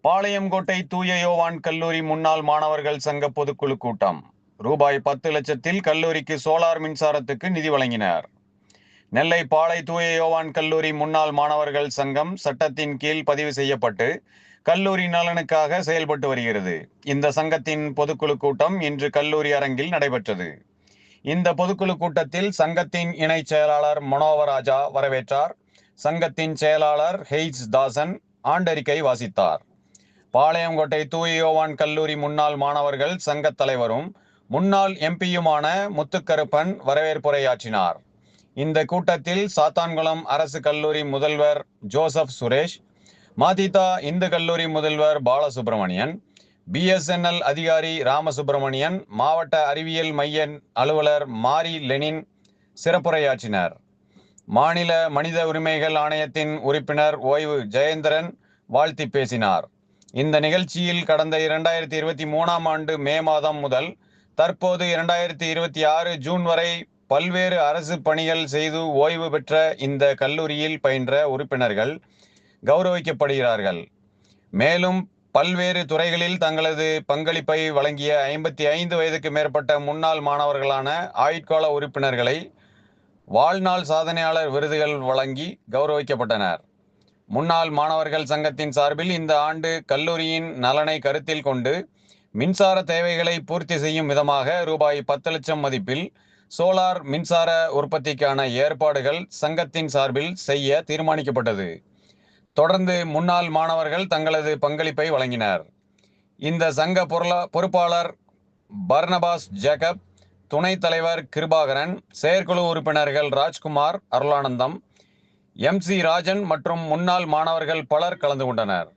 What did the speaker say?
பாளையங்கோட்டை தூய யோவான் கல்லூரி முன்னாள் மாணவர்கள் சங்க பொதுக்குழு கூட்டம். ரூபாய் 10 லட்சத்தில் கல்லூரிக்கு சோலார் மின்சாரத்துக்கு நிதி வழங்கினர். நெல்லை பாளை தூய யோவான் கல்லூரி முன்னாள் மாணவர்கள் சங்கம் சட்டத்தின் கீழ் பதிவு செய்யப்பட்டு கல்லூரி நலனுக்காக செயல்பட்டு வருகிறது. இந்த சங்கத்தின் பொதுக்குழு கூட்டம் இன்று கல்லூரி அரங்கில் நடைபெற்றது. இந்த பொதுக்குழு கூட்டத்தில் சங்கத்தின் இணை செயலாளர் மனோவராஜா வரவேற்றார். சங்கத்தின் செயலாளர் ஹெய்ஸ் தாசன் ஆண்டறிக்கை வாசித்தார். பாளையங்கோட்டை தூய யோவான் கல்லூரி முன்னாள் மாணவர்கள் சங்க தலைவரும் முன்னாள் எம்பியுமான முத்துக்கருப்பன் வரவேற்புரையாற்றினார். இந்த கூட்டத்தில் சாத்தான்குளம் அரசு கல்லூரி முதல்வர் ஜோசப் சுரேஷ், மாதிதா இந்து கல்லூரி முதல்வர் பாலசுப்பிரமணியன், BSNL அதிகாரி ராமசுப்பிரமணியன், மாவட்ட அறிவியல் மைய அலுவலர் மாரி லெனின் சிறப்புரையாற்றினர். மாநில மனித உரிமைகள் ஆணையத்தின் உறுப்பினர் ஓய்வு ஜெயேந்திரன் வாழ்த்தி பேசினார். இந்த நிகழ்ச்சியில் கடந்த 2023ஆம் ஆண்டு மே மாதம் முதல் தற்போது 2026 ஜூன் வரை பல்வேறு அரசு பணிகள் செய்து ஓய்வு பெற்ற இந்த கல்லூரியில் பயின்ற உறுப்பினர்கள் கௌரவிக்கப்படுகிறார்கள். மேலும் பல்வேறு துறைகளில் தங்களது பங்களிப்பை வழங்கிய 55 வயதுக்கு மேற்பட்ட முன்னாள் மாணவர்களான ஆயுட்கால உறுப்பினர்களை வாழ்நாள் சாதனையாளர் விருதுகள் வழங்கி கௌரவிக்கப்பட்டனர். முன்னாள் மாணவர்கள் சங்கத்தின் சார்பில் இந்த ஆண்டு கல்லூரியின் நலனை கருத்தில் கொண்டு மின்சார தேவைகளை பூர்த்தி செய்யும் விதமாக ரூபாய் 10 லட்சம் மதிப்பில் சோலார் மின்சார உற்பத்திக்கான ஏற்பாடுகள் சங்கத்தின் சார்பில் செய்ய தீர்மானிக்கப்பட்டது. தொடர்ந்து முன்னாள் மாணவர்கள் தங்களது பங்களிப்பை வழங்கினர். இந்த சங்க பொறுப்பாளர் பர்னபாஸ் ஜேக்கப், துணைத் தலைவர் கிருபாகரன், செயற்குழு உறுப்பினர்கள் ராஜ்குமார், அருளானந்தம், MC ராஜன் மற்றும் முன்னாள் மாணவர்கள் பலர் கலந்து கொண்டனர்.